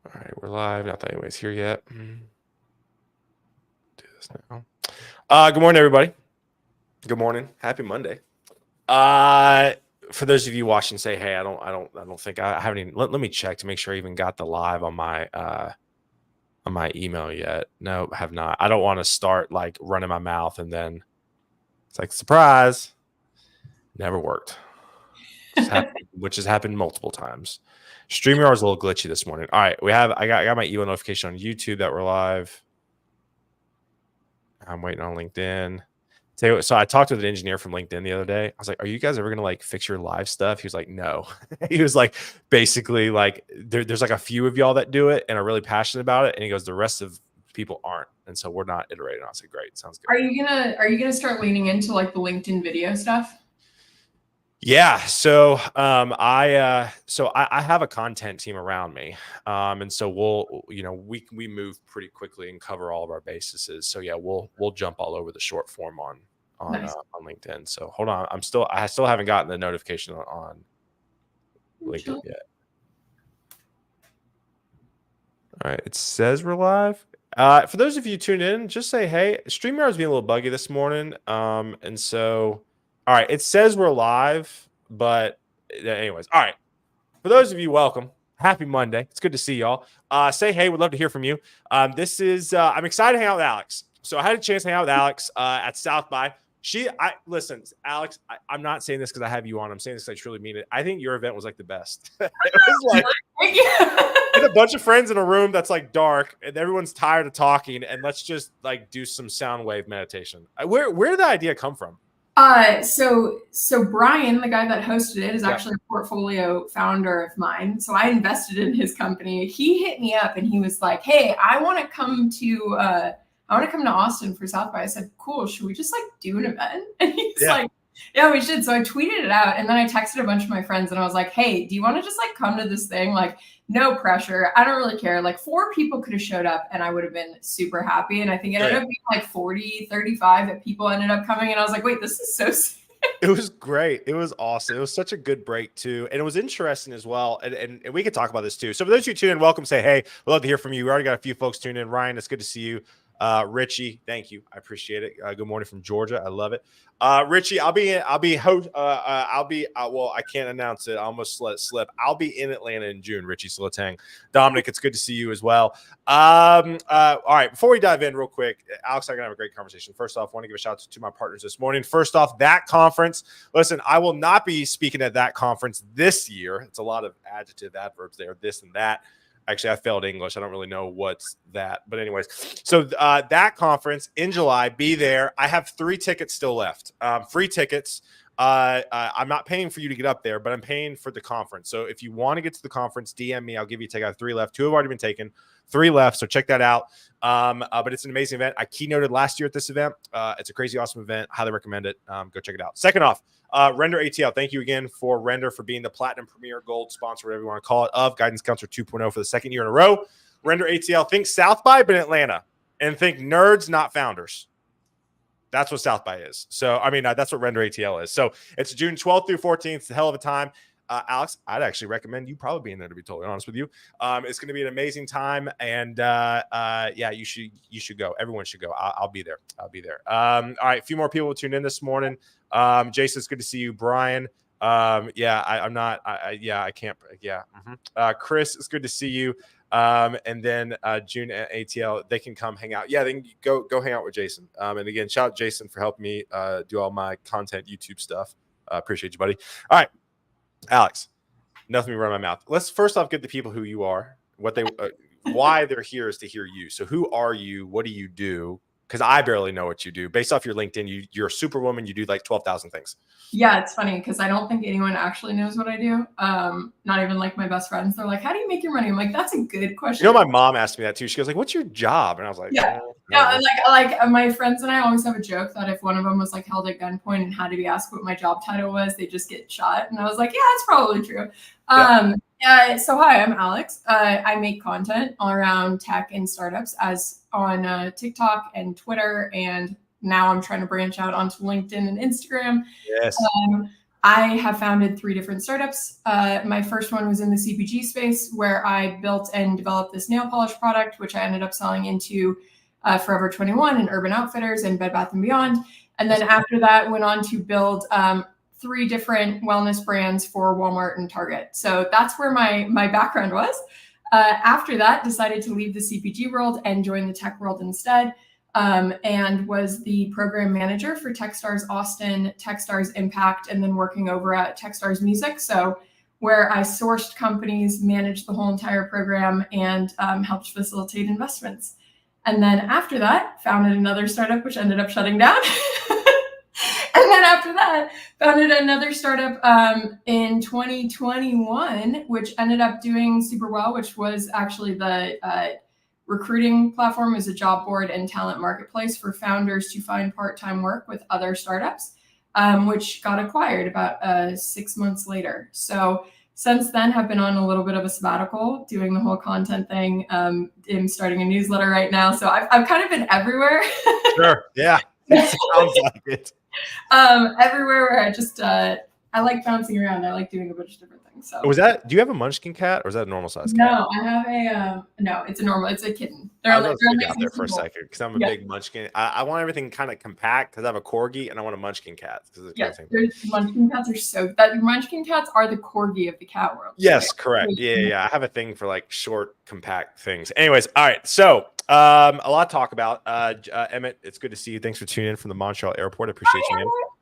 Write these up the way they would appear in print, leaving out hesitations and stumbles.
All right, we're live. Not that anybody's here yet. Do this now. Good morning, everybody. Good morning. Happy Monday. For those of you watching, say, hey, I don't think I haven't even. Let me check to make sure I even got the live on my email yet. No, I have not. I don't want to start like running my mouth and then it's like surprise. Never worked. Which has happened multiple times. StreamYard is a little glitchy this morning. All right, I got my email notification on YouTube that we're live. I'm waiting on LinkedIn. So I talked to an engineer from LinkedIn the other day. I was like, "Are you guys ever gonna like fix your live stuff?" He was like, "No." He was like, basically, like there's like a few of y'all that do it and are really passionate about it, and he goes, "The rest of people aren't," and so we're not iterating. I said, "Great, sounds good." Are you gonna start leaning into like the LinkedIn video stuff? Yeah, so I have a content team around me, and so we move pretty quickly and cover all of our bases. So yeah, we'll jump all over the short form on Nice. on LinkedIn. So hold on, I still haven't gotten the notification on LinkedIn yet. All right, it says we're live. For those of you tuned in, just say hey. StreamYard's being a little buggy this morning, and so all right, it says we're live, but anyways, all right. For those of you, welcome. Happy Monday. It's good to see y'all. Say hey. We'd love to hear from you. I'm excited to hang out with Alex. So I had a chance to hang out with Alex at South by. Listen, Alex, I'm not saying this because I have you on. I'm saying this because I truly mean it. I think your event was like the best. It was like and a bunch of friends in a room that's like dark and everyone's tired of talking. And let's just like do some sound wave meditation. Where did the idea come from? So Brian, the guy that hosted it, is actually a portfolio founder of mine. So I invested in his company. He hit me up and he was like, "Hey, I want to come to Austin for South by." I said, "Cool. Should we just like do an event?" And he's like, "Yeah, we should." So I tweeted it out and then I texted a bunch of my friends and I was like, "Hey, do you want to just like come to this thing? Like, no pressure. I don't really care." Like 4 people could have showed up and I would have been super happy. And I think it ended up being like 40, 35 that people ended up coming. And I was like, wait, this is so sick. It was great. It was awesome. It was such a good break too. And it was interesting as well. And we could talk about this too. So for those of you tuning in, welcome. Say, hey, we'd love to hear from you. We already got a few folks tuned in. Ryan, it's good to see you. Richie, thank you. I appreciate it. Good morning from Georgia. I love it. Richie, well, I can't announce it. I almost let it slip. I'll be in Atlanta in June, Richie. So let's hang. Dominic, it's good to see you as well. All right. Before we dive in real quick, Alex and I are going to have a great conversation. First off, I want to give a shout out to my partners this morning. First off, that conference. Listen, I will not be speaking at that conference this year. It's a lot of adverbs there, this and that. Actually, I failed English. I don't really know what's that. But anyways, so that conference in July, be there. I have 3 tickets still left. Free tickets. I'm not paying for you to get up there, but I'm paying for the conference. So if you want to get to the conference, DM me. I'll give you a ticket. I have 3 left. 2 have already been taken. 3 left. So check that out. But it's an amazing event. I keynoted last year at this event. It's a crazy awesome event. Highly recommend it. Go check it out. Second off, Render ATL. Thank you again for Render for being the Platinum Premier Gold sponsor, whatever you want to call it, of Guidance Counselor 2.0 for the 2nd year in a row. Render ATL. Think South by, but in Atlanta. And think nerds, not founders. That's what South by is. So, I mean, that's what Render ATL is. So it's June 12th through 14th. It's a hell of a time. Alex, I'd actually recommend you probably being there, to be totally honest with you. It's going to be an amazing time. And yeah, you should go. Everyone should go. I'll be there. All right. A few more people tuned in this morning. Jason, it's good to see you. Brian. Yeah, I'm not. I can't. Yeah. Chris, it's good to see you. And then June at ATL, they can come hang out. Yeah, they can go hang out with Jason. And again, shout out Jason for helping me do all my content YouTube stuff. Appreciate you, buddy. All right, Alex, nothing to run my mouth. Let's first off get the people who you are, what they, why they're here is to hear you. So who are you? What do you do? Because I barely know what you do. Based off your LinkedIn, you're a superwoman. You do like 12,000 things. Yeah, it's funny because I don't think anyone actually knows what I do. Not even like my best friends. They're like, "How do you make your money?" I'm like, "That's a good question." You know, my mom asked me that too. She goes like, "What's your job?" And I was like, "Yeah." Like my friends and I always have a joke that if one of them was like held at gunpoint and had to be asked what my job title was, they just get shot. And I was like, "Yeah, that's probably true." So hi, I'm Alex. I make content all around tech and startups as on TikTok and Twitter, and now I'm trying to branch out onto LinkedIn and Instagram. Yes. I have founded 3 different startups. My first one was in the CPG space, where I built and developed this nail polish product, which I ended up selling into Forever 21 and Urban Outfitters and Bed Bath & Beyond. And then after that, went on to build 3 different wellness brands for Walmart and Target. So that's where my background was. After that, decided to leave the CPG world and join the tech world instead. And was the program manager for Techstars Austin, Techstars Impact, and then working over at Techstars Music. So where I sourced companies, managed the whole entire program, and helped facilitate investments. And then after that, founded another startup, which ended up shutting down. And then after that, founded another startup in 2021, which ended up doing super well, which was actually the recruiting platform, is a job board and talent marketplace for founders to find part-time work with other startups, which got acquired about 6 months later. So since then, have been on a little bit of a sabbatical, doing the whole content thing. I'm starting a newsletter right now. So I've kind of been everywhere. Sure. Yeah. It sounds like it. Everywhere where I just, I like bouncing around. I like doing a bunch of different things. So do you have a munchkin cat, or is that a normal size cat? No, I have no, it's a kitten. I was out there for a second because I'm a big munchkin. I want everything kind of compact because I have a corgi and I want a munchkin cat. Munchkin cats are munchkin cats are the corgi of the cat world. Yes, right? Correct. Yeah. I have a thing for like short, compact things. Anyways, all right. So a lot to talk about. Emmett, it's good to see you. Thanks for tuning in from the Montreal airport. I appreciate you,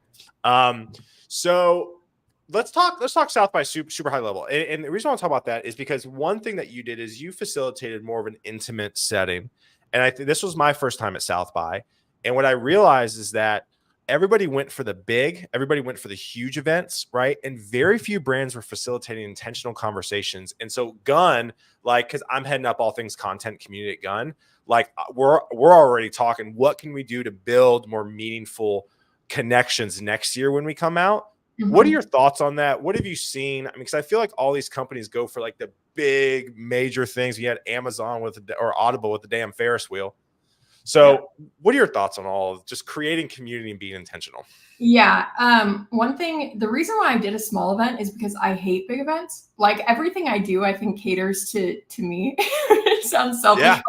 man. So let's talk South by super high level. And the reason I want to talk about that is because one thing that you did is you facilitated more of an intimate setting. And I think this was my first time at South by. And what I realized is that everybody went for the huge events, right? And very few brands were facilitating intentional conversations. And so Gun, like, because I'm heading up all things content community at Gun, like we're already talking, what can we do to build more meaningful connections next year when we come out? Mm-hmm. What are your thoughts on that? What have you seen? I mean, because I feel like all these companies go for like the big major things. You had Amazon or Audible with the damn Ferris wheel. So what are your thoughts on all of just creating community and being intentional? Yeah. One thing, the reason why I did a small event is because I hate big events. Like everything I do, I think caters to me. It sounds selfish. Yeah.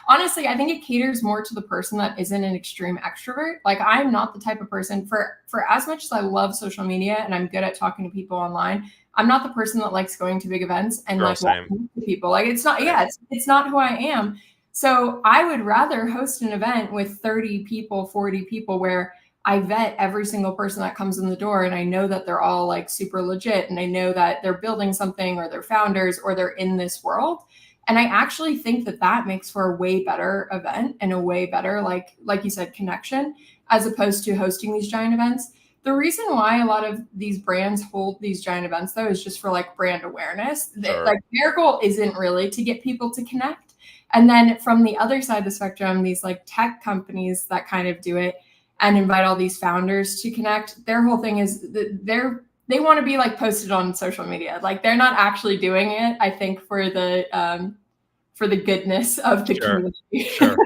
Honestly, I think it caters more to the person that isn't an extreme extrovert. Like I'm not the type of person for as much as I love social media and I'm good at talking to people online, I'm not the person that likes going to big events and walking to people. Like it's not, it's not who I am. So I would rather host an event with 30 people, 40 people where I vet every single person that comes in the door and I know that they're all like super legit and I know that they're building something or they're founders or they're in this world. And I actually think that makes for a way better event and a way better, like you said, connection, as opposed to hosting these giant events. The reason why a lot of these brands hold these giant events though is just for like brand awareness. Sure. Like their goal isn't really to get people to connect. And then from the other side of the spectrum, these like tech companies that kind of do it and invite all these founders to connect, their whole thing is they want to be like posted on social media. Like they're not actually doing it, I think, for the goodness of the community. Sure.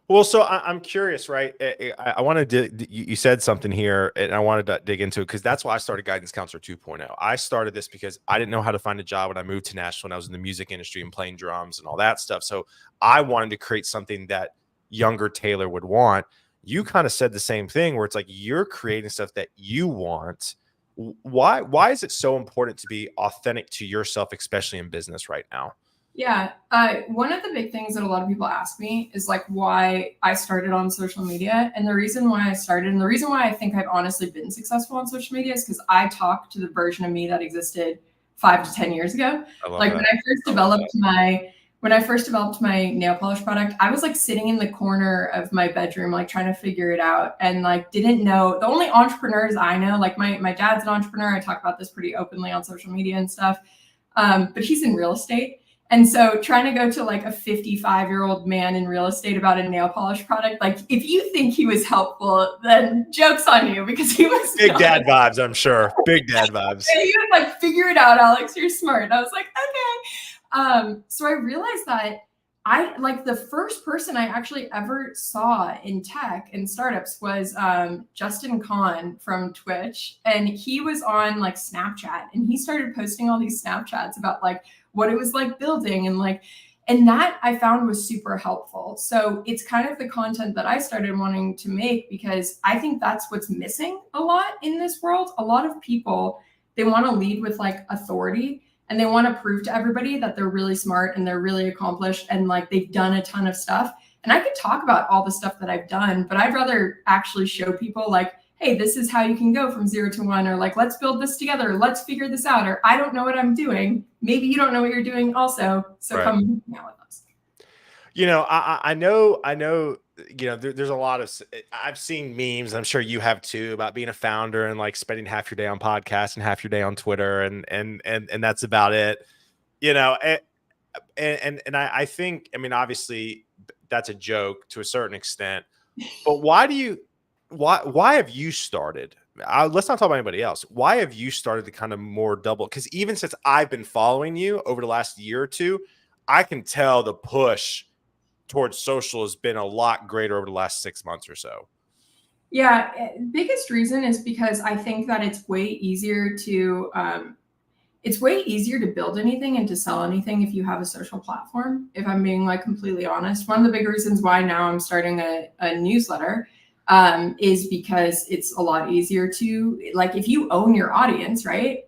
Well, so I'm curious, right? I wanted to, you said something here and I wanted to dig into it because that's why I started Guidance Counselor 2.0. I started this because I didn't know how to find a job when I moved to Nashville and I was in the music industry and playing drums and all that stuff. So I wanted to create something that younger Taylor would want. You kind of said the same thing where it's like you're creating stuff that you want. Why is it so important to be authentic to yourself, especially in business right now? Yeah. One of the big things that a lot of people ask me is like why I started on social media. And the reason why I started and the reason why I think I've honestly been successful on social media is because I talked to the version of me that existed 5 to 10 years ago. Like when I first developed my nail polish product, I was like sitting in the corner of my bedroom, like trying to figure it out and like didn't know. The only entrepreneurs I know, like my dad's an entrepreneur. I talk about this pretty openly on social media and stuff. But he's in real estate. And so trying to go to like a 55-year-old man in real estate about a nail polish product, like if you think he was helpful, then joke's on you because he was big dad vibes, I'm sure. Big dad vibes. And he was like, figure it out, Alex, you're smart. And I was like, okay. So I realized that I like the first person I actually ever saw in tech and startups was Justin Kahn from Twitch. And he was on like Snapchat, and he started posting all these Snapchats about like what it was like building, and that I found was super helpful. So it's kind of the content that I started wanting to make, because I think that's what's missing a lot in this world. A lot of people, they want to lead with like authority, and they want to prove to everybody that they're really smart and they're really accomplished and like they've done a ton of stuff. And I could talk about all the stuff that I've done, but I'd rather actually show people like, hey, this is how you can go from 0 to 1, or like, let's build this together. Let's figure this out. Or I don't know what I'm doing. Maybe you don't know what you're doing also. So Right. come hang out with us. You know, I know, you know, there's a lot of, I've seen memes, I'm sure you have too, about being a founder and like spending half your day on podcasts and half your day on Twitter, and that's about it, you know. And I think, I mean, obviously that's a joke to a certain extent, but why have you started? Let's not talk about anybody else. Why have you started to kind of more double? Because even since I've been following you over the last year or two, I can tell the push towards social has been a lot greater over the last 6 months or so. Yeah, biggest reason is because I think that it's way easier to build anything and to sell anything if you have a social platform. If I'm being like completely honest, one of the big reasons why now I'm starting a newsletter is because it's a lot easier to, like, if you own your audience, right?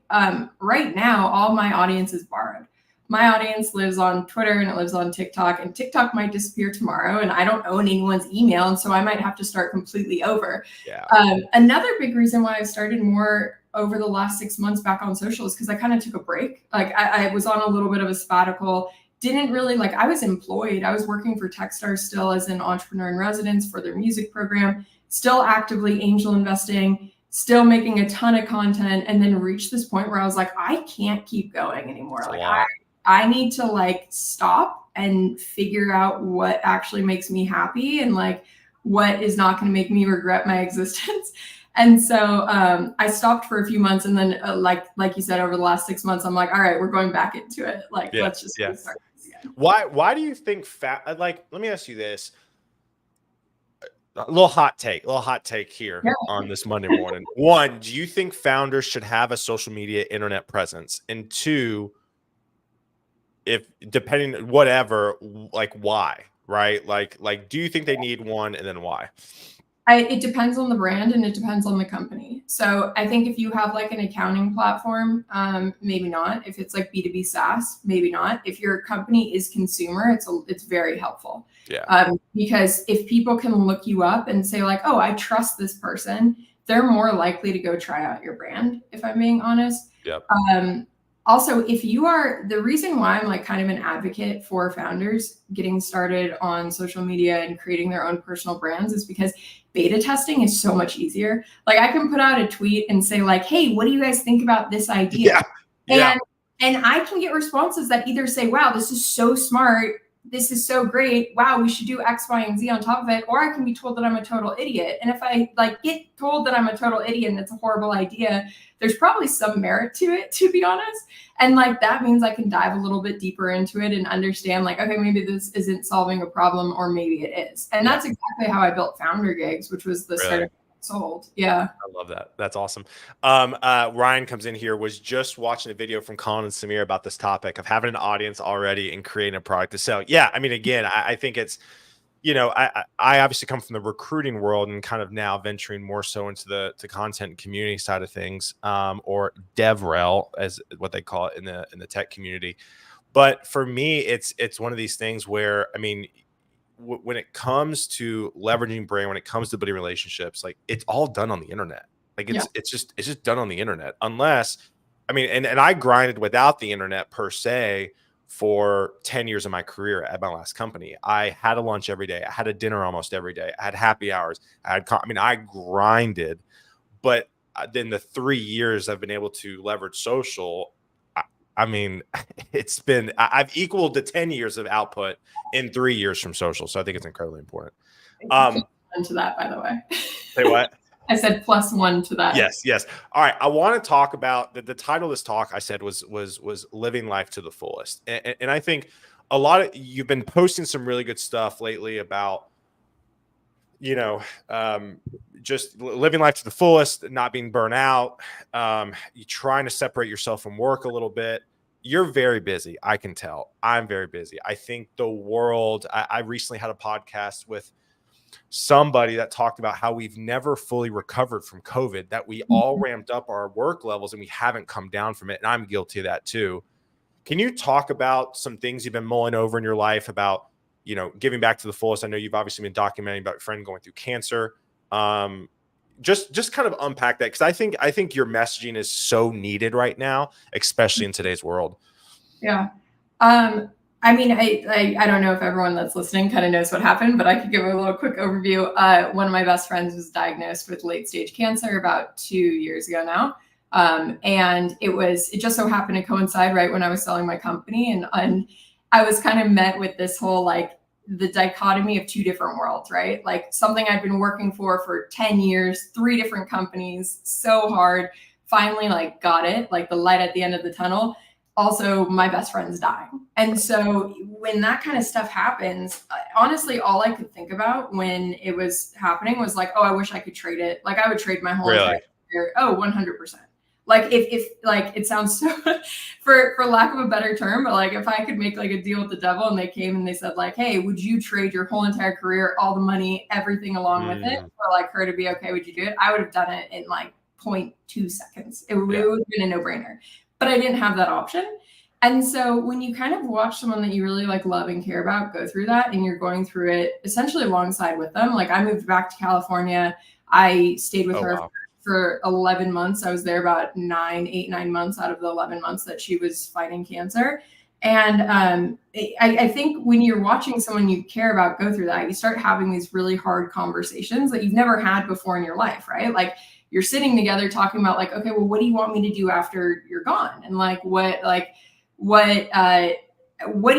Right now, all my audience is borrowed. My audience lives on Twitter and it lives on TikTok, and TikTok might disappear tomorrow, and I don't own anyone's email. And so I might have to start completely over. Yeah. Another big reason why I started more over the last 6 months back on social is because I kind of took a break. Like I was on a little bit of a sabbatical, didn't really like, I was employed. I was working for Techstars still as an entrepreneur in residence for their music program, still actively angel investing, still making a ton of content, and then reached this point where I was like, I can't keep going anymore. Like I need to like stop and figure out what actually makes me happy and like what is not going to make me regret my existence. And so I stopped for a few months, and then like you said, over the last 6 months, I'm like, all right, we're going back into it. Like, let's just start this again. Why do you think like, let me ask you this. A little hot take here on this Monday morning. One, do you think founders should have a social media internet presence? And two, if depending whatever, like why, right? Like, do you think they need one, and then why? It depends on the brand and it depends on the company. So I think if you have like an accounting platform, maybe not. If it's like B2B SaaS, maybe not. If your company is consumer, it's very helpful. Yeah. Because if people can look you up and say like, oh, I trust this person, they're more likely to go try out your brand, if I'm being honest. Yep. Also, if you are, the reason why I'm like kind of an advocate for founders getting started on social media and creating their own personal brands is because beta testing is so much easier. Like I can put out a tweet and say like, hey, what do you guys think about this idea? And I can get responses that either say, wow, this is so smart. This is so great. Wow, we should do X, Y, and Z on top of it. Or I can be told that I'm a total idiot. And if I like get told that I'm a total idiot and it's a horrible idea, there's probably some merit to it, to be honest. And like, that means I can dive a little bit deeper into it and understand like, okay, maybe this isn't solving a problem, or maybe it is. And that's exactly how I built Founder Gigs, which was the startup sold. Yeah. I love that. That's awesome. Ryan comes in here, was just watching a video from Colin and Samir about this topic of having an audience already and creating a product to sell. Yeah. I mean, again, I think it's, you know, I obviously come from the recruiting world and kind of now venturing more so into the content and community side of things, or DevRel as what they call it in the tech community. But for me, it's one of these things where, I mean, when it comes to leveraging brand, when it comes to building relationships, like it's all done on the internet. Like it's just done on the internet, unless, I mean, and I grinded without the internet per se for 10 years of my career at my last company. I had a lunch every day. I had a dinner almost every day. I had happy hours. I grinded, but then the 3 years I've been able to leverage social, I mean, I've equaled the 10 years of output in 3 years from social. So I think it's incredibly important. One to that, by the way. Say what? I said +1 to that. Yes. All right. I want to talk about the title of this talk. I said was living life to the fullest, and I think you've been posting some really good stuff lately about, you know, just living life to the fullest, not being burnt out. You trying to separate yourself from work a little bit. You're very busy. I can tell. I'm very busy. I think the world, I recently had a podcast with somebody that talked about how we've never fully recovered from COVID, that we all ramped up our work levels and we haven't come down from it. And I'm guilty of that too. Can you talk about some things you've been mulling over in your life about, you know, giving back to the fullest? I know you've obviously been documenting about your friend going through cancer. Just kind of unpack that, because I think your messaging is so needed right now, especially in today's world. Yeah. I mean, I don't know if everyone that's listening kind of knows what happened, but I could give a little quick overview. One of my best friends was diagnosed with late stage cancer about 2 years ago now. And it just so happened to coincide right when I was selling my company. And I was kind of met with this whole, like, the dichotomy of two different worlds, right? Like something I'd been working for 10 years, 3 different companies, so hard, finally like got it, like the light at the end of the tunnel. Also, my best friend's dying. And so when that kind of stuff happens, honestly, all I could think about when it was happening was like, oh, I wish I could trade it. Like I would trade my whole entire career. Oh, 100%. Like if like, it sounds so for lack of a better term, but like if I could make like a deal with the devil and they came and they said like, hey, would you trade your whole entire career, all the money, everything along with it, for like her to be okay, would you do it? I would have done it in like 0.2 seconds. It would have been a no-brainer. But I didn't have that option. And so when you kind of watch someone that you really like love and care about go through that, and you're going through it essentially alongside with them, like I moved back to California. I stayed with her for 11 months. I was there about 9 months out of the 11 months that she was fighting cancer. And I think when you're watching someone you care about go through that, you start having these really hard conversations that you've never had before in your life, right? Like you're sitting together talking about like, okay, well, what do you want me to do after you're gone? And like, what do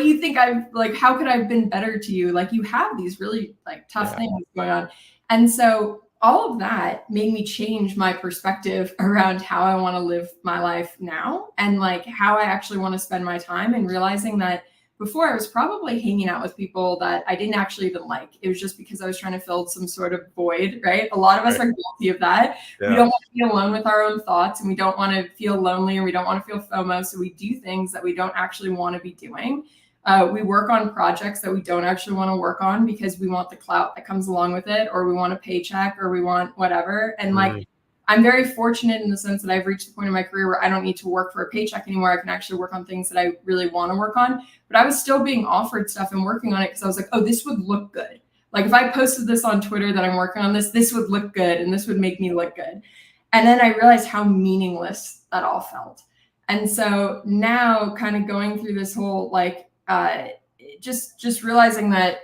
you think how could I have been better to you? Like you have these really like tough things going on. And so all of that made me change my perspective around how I want to live my life now, and like how I actually want to spend my time, and realizing that before I was probably hanging out with people that I didn't actually even like. It was just because I was trying to fill some sort of void, right? A lot of us are guilty of that. Yeah. We don't want to be alone with our own thoughts, and we don't want to feel lonely, and we don't want to feel FOMO. So we do things that we don't actually want to be doing. We work on projects that we don't actually want to work on because we want the clout that comes along with it, or we want a paycheck, or we want whatever. And like, I'm very fortunate in the sense that I've reached the point in my career where I don't need to work for a paycheck anymore. I can actually work on things that I really want to work on. But I was still being offered stuff and working on it because I was like, oh, this would look good. Like if I posted this on Twitter that I'm working on this would look good and this would make me look good. And then I realized how meaningless that all felt. And so now kind of going through this whole like, just realizing that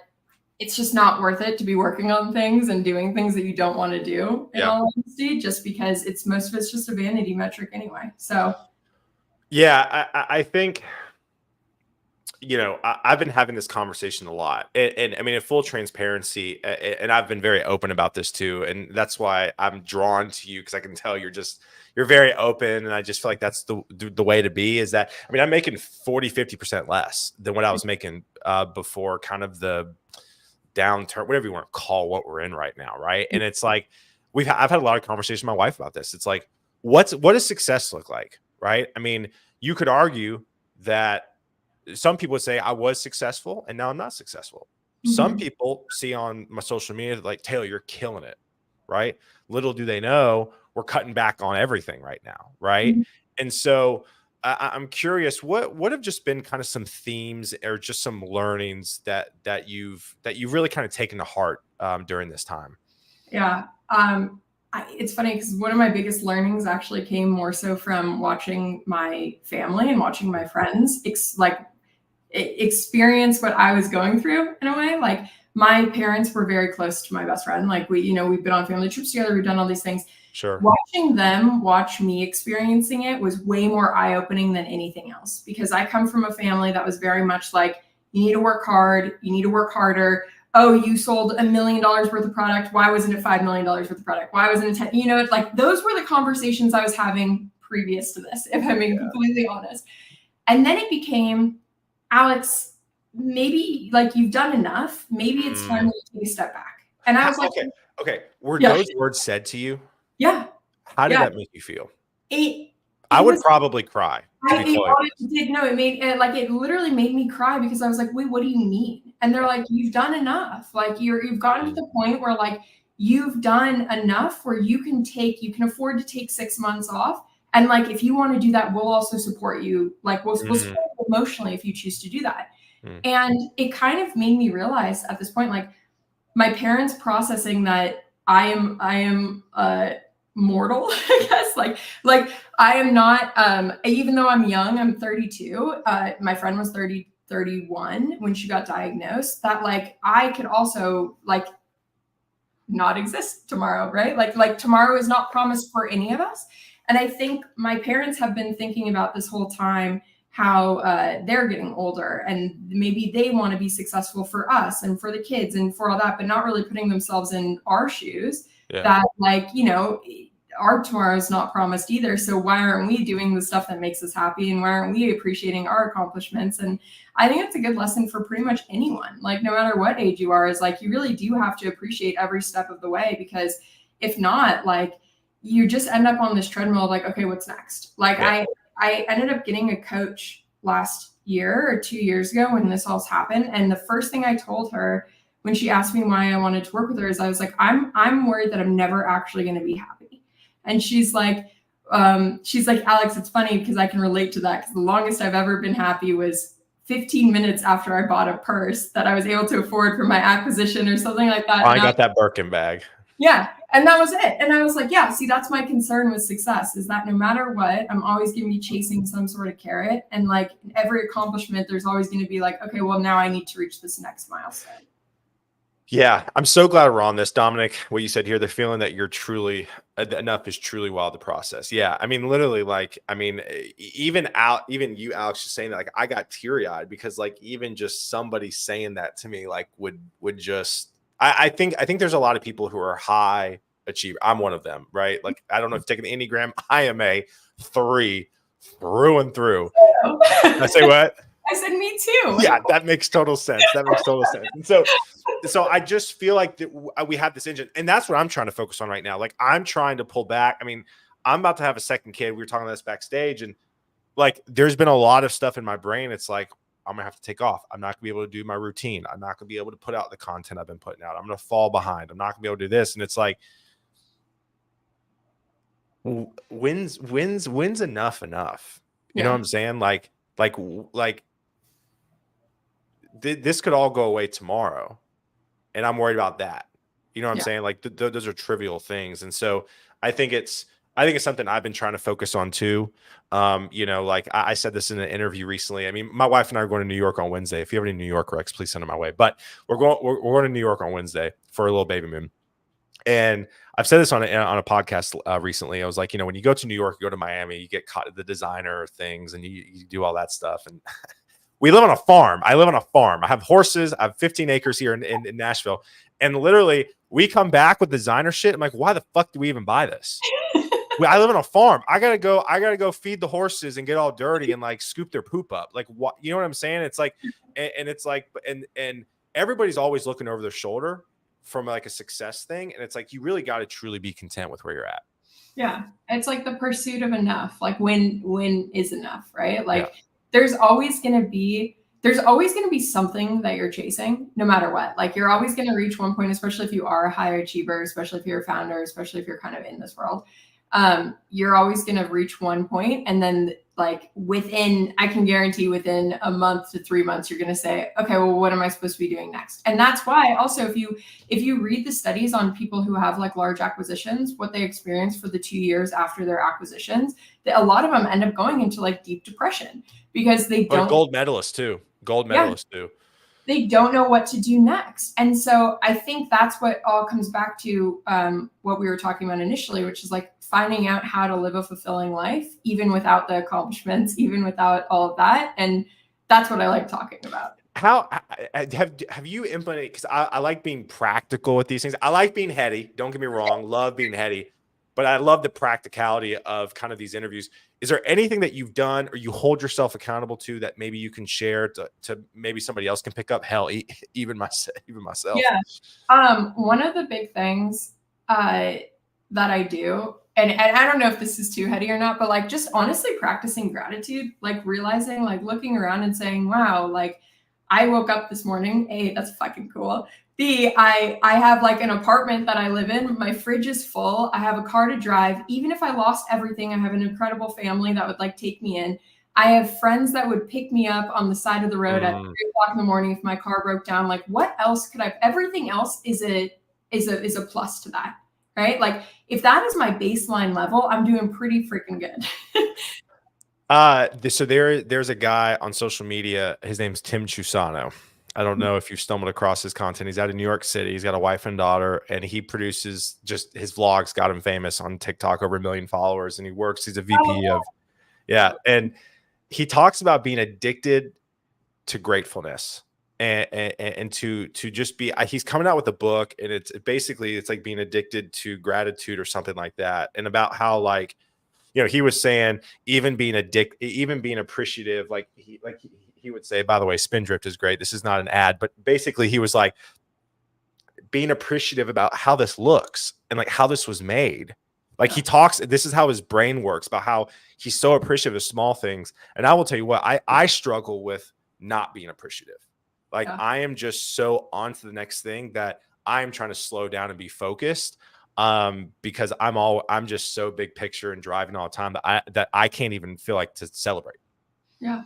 it's just not worth it to be working on things and doing things that you don't want to do, in all honesty, just because most of it's just a vanity metric anyway. So I think, you know, I've been having this conversation a lot, and I mean, in full transparency, and I've been very open about this too, and that's why I'm drawn to you, because I can tell you're very open, and I just feel like that's the way to be. Is that, I mean, I'm making 40-50% less than what I was making before kind of the downturn, whatever you want to call what we're in right now, right? And it's like I've had a lot of conversations with my wife about this. It's like, what does success look like, right? I mean, you could argue that some people would say I was successful and now I'm not successful. Some people see on my social media like, Taylor, you're killing it, right? Little do they know we're cutting back on everything right now, right? And so I'm curious, what have just been kind of some themes or just some learnings that you've really kind of taken to heart during this time? Yeah. It's funny because one of my biggest learnings actually came more so from watching my family and watching my friends experience what I was going through in a way. Like my parents were very close to my best friend. Like we've been on family trips together. We've done all these things. Sure. Watching them watch me experiencing it was way more eye-opening than anything else, because I come from a family that was very much like, you need to work hard. You need to work harder. Oh, you sold $1 million worth of product. Why wasn't it $5 million worth of product? Why wasn't it 10? It's like, those were the conversations I was having previous to this, if I'm being completely honest. And then it became, Alex, maybe like you've done enough. Maybe it's time to take a step back. And I was like, okay. Were yeah, those words said to you? yeah, How did yeah. that make you feel? It I would was, probably cry, to be totally honest. did, no, it literally made me cry because I was like, wait, what do you mean? And they're like, you've done enough. Like you've gotten to the point where like you've done enough where you can afford to take 6 months off. And like, if you want to do that, we'll also support you. Like we'll support you emotionally if you choose to do that. And it kind of made me realize at this point, like my parents processing that I am mortal, I guess. Like I am not, even though I'm young, I'm 32. My friend was 31 when she got diagnosed, that like I could also like not exist tomorrow, right? Like tomorrow is not promised for any of us. And I think my parents have been thinking about this whole time how they're getting older and maybe they want to be successful for us and for the kids and for all that, but not really putting themselves in our shoes. That like, you know, our tomorrow is not promised either. So why aren't we doing the stuff that makes us happy? And why aren't we appreciating our accomplishments? And I think it's a good lesson for pretty much anyone, like no matter what age you are, is like, you really do have to appreciate every step of the way, because if not, like you just end up on this treadmill of like, okay, what's next? Like I ended up getting a coach last year or 2 years ago when this all happened. And the first thing I told her when she asked me why I wanted to work with her is I was like, I'm worried that I'm never actually going to be happy. And she's like, Alex, it's funny because I can relate to that, because the longest I've ever been happy was 15 minutes after I bought a purse that I was able to afford for my acquisition or something like that. I got that Birkin bag. Yeah. And that was it. And I was like, yeah, see, that's my concern with success, is that no matter what, I'm always going to be chasing some sort of carrot. And like every accomplishment, there's always going to be like, okay, well, now I need to reach this next milestone. Yeah, I'm so glad we're on this, Dominic. What you said here, the feeling that you're truly enough is truly wild the process. Yeah, I mean, literally, like, I mean, even you, Alex, just saying that, like, I got teary eyed because, like, even just somebody saying that to me, like, would just. I think there's a lot of people who are high achiever. I'm one of them, right? Like, I don't know if you've taken the Enneagram. I am a 3 through and through. I say what? I said, me too. Yeah, that makes total sense. And so I just feel like that we have this engine, and that's what I'm trying to focus on right now. Like, I'm trying to pull back. I mean, I'm about to have a second kid. We were talking about this backstage, and like, there's been a lot of stuff in my brain. It's like, I'm gonna have to take off. I'm not gonna be able to do my routine. I'm not gonna be able to put out the content I've been putting out. I'm gonna fall behind. I'm not gonna be able to do this. And it's like, when's enough? You know what I'm saying? Like this could all go away tomorrow, and I'm worried about that. You know what I'm saying? Like those are trivial things. And so I think it's something I've been trying to focus on too. You know, like I said this in an interview recently. I mean, my wife and I are going to New York on Wednesday. If you have any New York Rex, please send them my way. But we're going to New York on Wednesday for a little baby moon. And I've said this on a podcast recently. I was like, you know, when you go to New York, you go to Miami, you get caught at the designer things, and you do all that stuff. And we live on a farm. I live on a farm. I have horses. I have 15 acres here in Nashville. And literally, we come back with designer shit. I'm like, why the fuck do we even buy this? I live on a farm. I gotta go feed the horses and get all dirty and like scoop their poop up. Like, what, you know what I'm saying? It's like, and it's like, and everybody's always looking over their shoulder from like a success thing. And it's like, you really got to truly be content with where you're at. Yeah. It's like the pursuit of enough. Like when is enough, right? Like there's always going to be something that you're chasing no matter what. Like you're always going to reach one point, especially if you are a high achiever, especially if you're a founder, especially if you're kind of in this world. You're always going to reach one point, and then like I can guarantee within a month to 3 months, you're going to say, okay, well, what am I supposed to be doing next? And that's why also, if you read the studies on people who have like large acquisitions, what they experience for the 2 years after their acquisitions, that a lot of them end up going into like deep depression because they don't. Gold medalists too. They don't know what to do next. And so I think that's what all comes back to what we were talking about initially, which is like finding out how to live a fulfilling life, even without the accomplishments, even without all of that. And that's what I like talking about. How have you implemented? Because I like being practical with these things. I like being heady. Don't get me wrong. Love being heady. But I love the practicality of kind of these interviews. is there anything that you've done or you hold yourself accountable to that maybe you can share to maybe somebody else can pick up? Hell, even myself. Yeah. One of the big things that I do, and I don't know if this is too heady or not, but like just honestly practicing gratitude, like realizing, like looking around and saying, wow, like I woke up this morning. A, that's fucking cool. B, I have like an apartment that I live in. My fridge is full. I have a car to drive. Even if I lost everything, I have an incredible family that would like take me in. I have friends that would pick me up on the side of the road at 3 o'clock in the morning if my car broke down. Like, what else could I? Everything else is a plus to that, right? Like, if that is my baseline level, I'm doing pretty freaking good. So there's a guy on social media. His name's Tim Chusano. I don't know if you've stumbled across his content. He's out of New York City. He's got a wife and daughter, and he produces just his vlogs got him famous on TikTok, over 1 million followers. And he's a VP of, and he talks about being addicted to gratefulness and to just be, he's coming out with a book, and it's like being addicted to gratitude or something like that. And about how, like, he was saying, even being appreciative, like he would say, by the way, Spindrift is great. This is not an ad, but basically he was like being appreciative about how this looks and like how this was made. Like he talks, this is how his brain works, about how he's so appreciative of small things. And I will tell you what, I struggle with not being appreciative. Like I am just so on to the next thing that I'm trying to slow down and be focused. Because I'm just so big picture and driving all the time that I can't even feel like to celebrate. Yeah.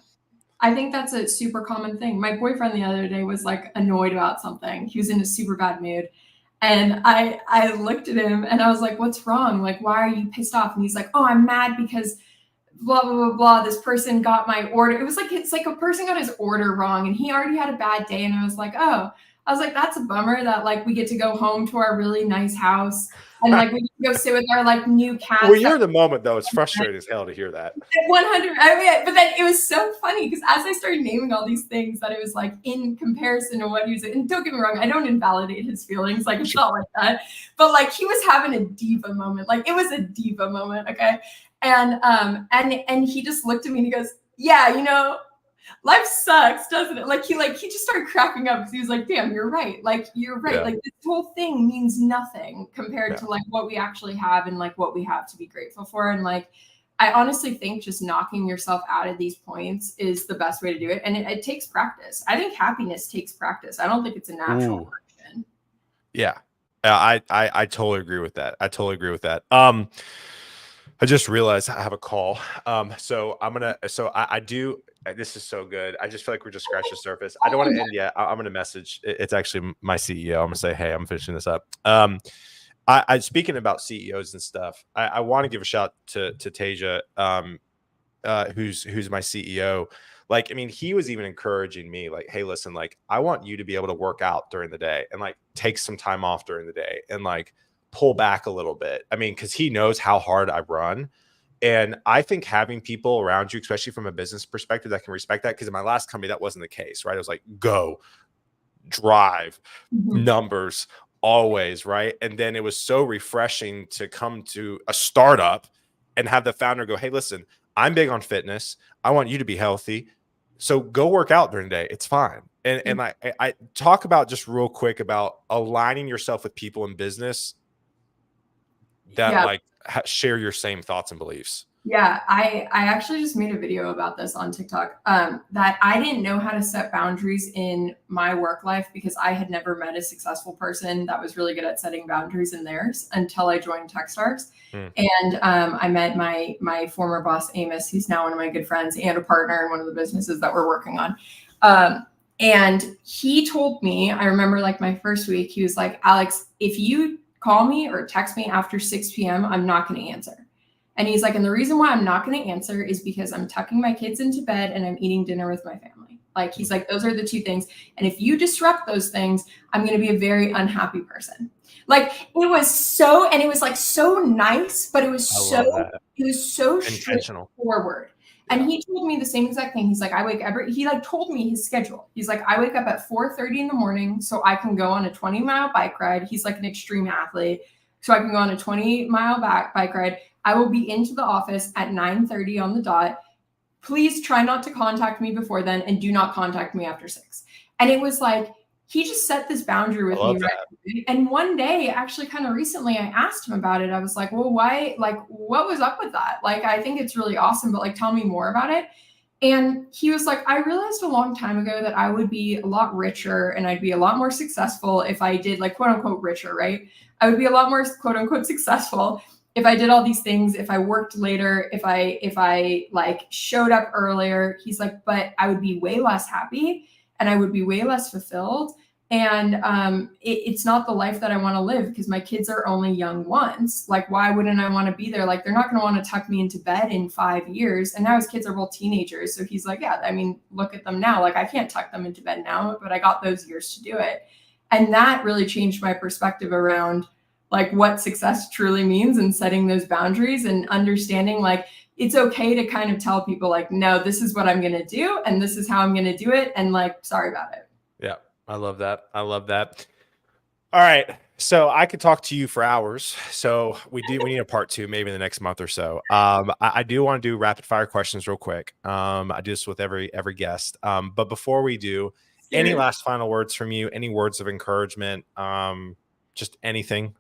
I think that's a super common thing. My boyfriend the other day was like annoyed about something. He was in a super bad mood. And I looked at him and I was like, what's wrong? Like, why are you pissed off? And he's like, oh, I'm mad because blah, blah, blah, blah. This person got my order. It's like a person got his order wrong and he already had a bad day. And I was like, that's a bummer that like we get to go home to our really nice house and like we get to go sit with our like new cat. Well, you're in the moment though. It's frustrating as hell to hear that. 100. I mean, but then it was so funny because as I started naming all these things, that it was like in comparison to what he was. And don't get me wrong, I don't invalidate his feelings. Like it's not like that. But like he was having a diva moment. Like it was a diva moment. Okay. And he just looked at me and he goes, yeah, life sucks, doesn't it? Like he just started cracking up because he was like, damn, you're right. Like you're right. Yeah. Like this whole thing means nothing compared to like what we actually have and like what we have to be grateful for. And like, I honestly think just knocking yourself out of these points is the best way to do it. And it takes practice. I think happiness takes practice. I don't think it's a natural function. Yeah. I totally agree with that. I just realized I have a call. So I do. This is so good. I just feel like we're just scratching the surface. I don't want to end yet. I'm going to message. It's actually my CEO. I'm going to say, hey, I'm finishing this up. I speaking about CEOs and stuff. I want to give a shout to Tasia, who's my CEO. Like, I mean, he was even encouraging me, like, hey, listen, like, I want you to be able to work out during the day and like take some time off during the day and like pull back a little bit. I mean, because he knows how hard I run. And I think having people around you, especially from a business perspective, that can respect that. Because in my last company, that wasn't the case, right? It was like, go, drive, numbers, always, right? And then it was so refreshing to come to a startup and have the founder go, hey, listen, I'm big on fitness. I want you to be healthy. So go work out during the day. It's fine. And I talk about just real quick about aligning yourself with people in business that like share your same thoughts and beliefs. Yeah, I actually just made a video about this on TikTok, that I didn't know how to set boundaries in my work life because I had never met a successful person that was really good at setting boundaries in theirs until I joined Techstars. And I met my former boss, Amos, who's now one of my good friends and a partner in one of the businesses that we're working on. And he told me, I remember like my first week, he was like, Alex, if you call me or text me after 6 p.m., I'm not going to answer. And he's like, and the reason why I'm not going to answer is because I'm tucking my kids into bed and I'm eating dinner with my family. Like, he's like, those are the two things. And if you disrupt those things, I'm going to be a very unhappy person. Like, it was so, and it was like so nice, but it was so straightforward. And he told me the same exact thing. He's like, he like told me his schedule. He's like, I wake up at 4:30 in the morning so I can go on a 20-mile bike ride. He's like an extreme athlete. so I can go on a 20-mile bike ride. I will be into the office at 9:30 on the dot. Please try not to contact me before then, and do not contact me after 6. And it was like, he just set this boundary with me. Right? And one day, actually kind of recently, I asked him about it. I was like, well, why, like, what was up with that? Like, I think it's really awesome, but like, tell me more about it. And he was like, I realized a long time ago that I would be a lot richer and I'd be a lot more successful if I did, like, quote unquote richer, right? I would be a lot more quote unquote successful if I did all these things, if I worked later, if I like showed up earlier. He's like, but I would be way less happy and I would be way less fulfilled. And it's not the life that I want to live, because my kids are only young once. Like, why wouldn't I want to be there? Like, they're not going to want to tuck me into bed in 5 years. And now his kids are both teenagers. So he's like, yeah, I mean, look at them now. Like, I can't tuck them into bed now, but I got those years to do it. And that really changed my perspective around like what success truly means, and setting those boundaries and understanding like it's okay to kind of tell people like, no, this is what I'm going to do and this is how I'm going to do it. And like, sorry about it. Yeah, I love that. I love that. All right. So I could talk to you for hours. So we need a part 2, maybe in the next month or so. I do want to do rapid fire questions real quick. I do this with every guest. But before we do, any last final words from you? Any words of encouragement? Just anything?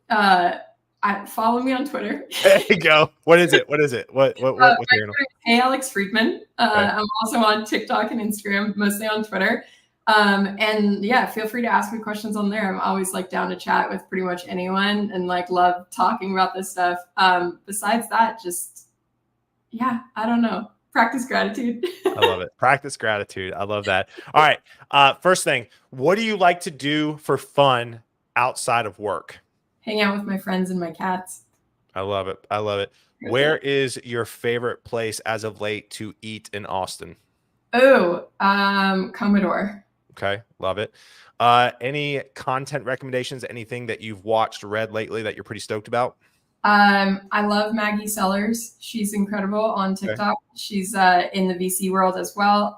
Follow me on Twitter. There you go. What is it? What's your Hey, Alex Friedman. Okay. I'm also on TikTok and Instagram, mostly on Twitter. And yeah, feel free to ask me questions on there. I'm always like down to chat with pretty much anyone and like love talking about this stuff. Besides that, just, yeah, I don't know. Practice gratitude. I love it. Practice gratitude. I love that. All right. First thing, what do you like to do for fun outside of work? Hang out with my friends and my cats. I love it. I love it. Where is your favorite place as of late to eat in Austin? Oh, Commodore. Okay. Love it. Any content recommendations? Anything that you've watched, read lately that you're pretty stoked about? I love Maggie Sellers. She's incredible on TikTok. Okay. She's in the VC world as well.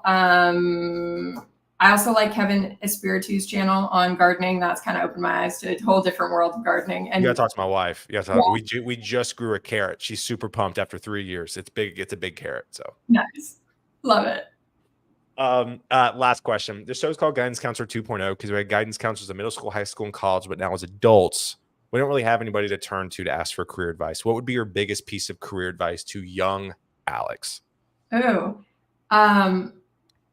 I also like Kevin Espiritu's channel on gardening. That's kind of opened my eyes to a whole different world of gardening. And you gotta talk to my wife. You gotta talk. Yeah. We just grew a carrot. She's super pumped after 3 years. It's big. It's a big carrot. So nice. Love it. Last question. The show is called Guidance Counselor 2.0 because we had guidance counselors in middle school, high school, and college, but now as adults, we don't really have anybody to turn to ask for career advice. What would be your biggest piece of career advice to young Alex? Oh,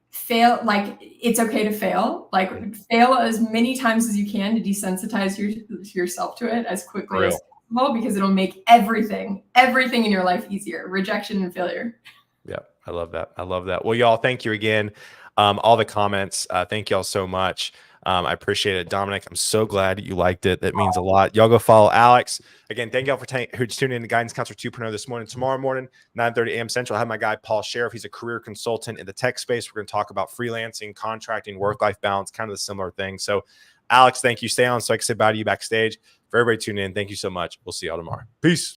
fail. Like, it's okay to fail. Like, fail as many times as you can to desensitize yourself to it as quickly as possible, because it'll make everything in your life easier. Rejection and failure. Yeah, I love that. I love that. Well, y'all, thank you again. All the comments. Thank y'all so much. I appreciate it. Dominic, I'm so glad you liked it. That means a lot. Y'all go follow Alex. Again, thank y'all for tuning in to Guidance Counselor 2.0 this morning. Tomorrow morning, 9:30 a.m. Central, I have my guy, Paul Sheriff. He's a career consultant in the tech space. We're going to talk about freelancing, contracting, work-life balance, kind of the similar thing. So, Alex, thank you. Stay on so I can say bye to you backstage. For everybody tuning in, thank you so much. We'll see y'all tomorrow. Peace.